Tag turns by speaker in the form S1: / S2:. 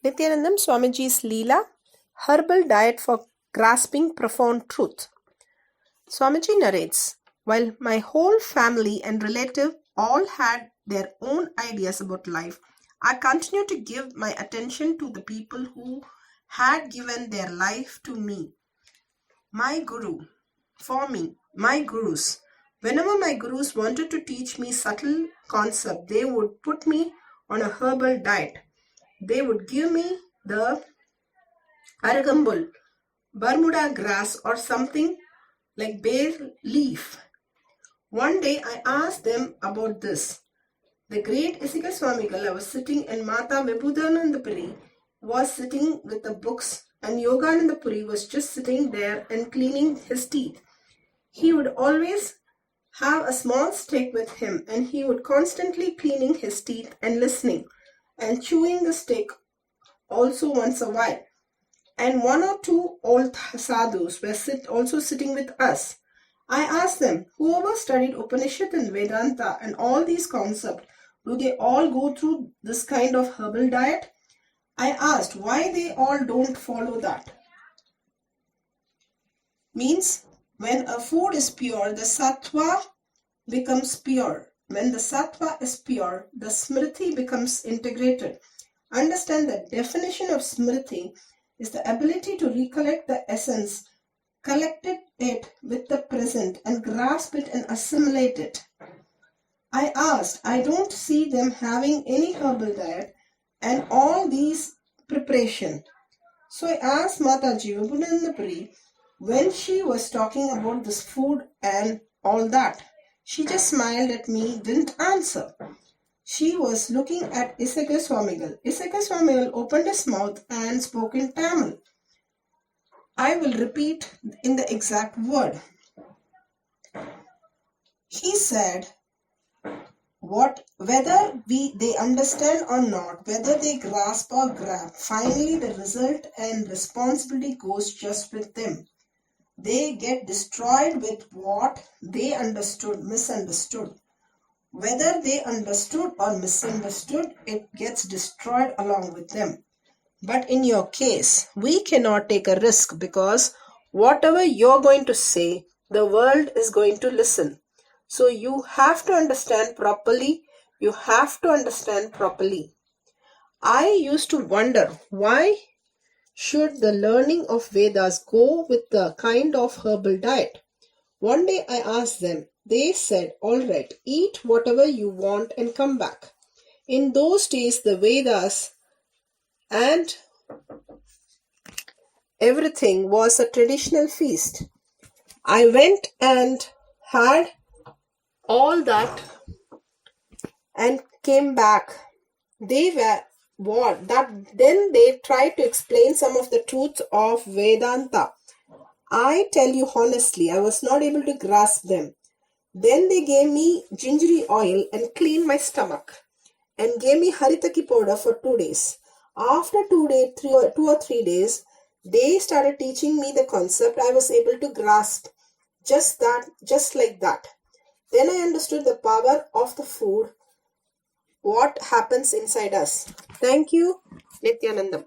S1: Nithyananda Swamiji's LEELA, Herbal Diet for Grasping Profound Truth. Swamiji narrates, while my whole family and relative all had their own ideas about life, I continued to give my attention to the people who had given their life to me. My guru, for me, my gurus. Whenever my gurus wanted to teach me subtle concept, they would put me on a herbal diet. They would give me the arugambul, Bermuda grass or something like bay leaf. One day I asked them about this. The great Isika Swamigal was sitting and Mata Vibhudanandapuri was sitting with the books and Yoganandapuri was just sitting there and cleaning his teeth. He would always have a small stick with him and he would constantly cleaning his teeth and listening and chewing the stick also once a while. And one or two old sadhus were also sitting with us. I asked them, whoever studied Upanishad and Vedanta and all these concepts, do they all go through this kind of herbal diet? I asked why they all don't follow that. Means when a food is pure, the sattva becomes pure. When the sattva is pure, the smriti becomes integrated. Understand the definition of smriti is the ability to recollect the essence, collect it with the present and grasp it and assimilate it. I asked, I don't see them having any herbal diet and all these preparation. So I asked Mataji Vibhudanandapuri when she was talking about this food and all that. She just smiled at me, didn't answer. She was looking at Isika Swamigal. Isika Swamigal opened his mouth and spoke in Tamil. I will repeat in the exact word. He said, whether they understand or not, whether they grasp or grab, finally the result and responsibility goes just with them. They get destroyed with what they understood, misunderstood. Whether they understood or misunderstood, it gets destroyed along with them. But in your case, we cannot take a risk because whatever you're going to say, the world is going to listen. So you have to understand properly. You have to understand properly. I used to wonder why should the learning of Vedas go with the kind of herbal diet. One day I asked them. They said, all right, eat whatever you want and come back. In those days, the Vedas and everything was a traditional feast. I went and had all that and came back. They were what? Then they tried to explain some of the truths of Vedanta. I tell you honestly, I was not able to grasp them. Then they gave me gingery oil and cleaned my stomach and gave me haritaki powder for 2 days. After 2 or 3 days, they started teaching me the concept. I was able to grasp just like that. Then I understood the power of the food, what happens inside us. Thank you, Nithyananda.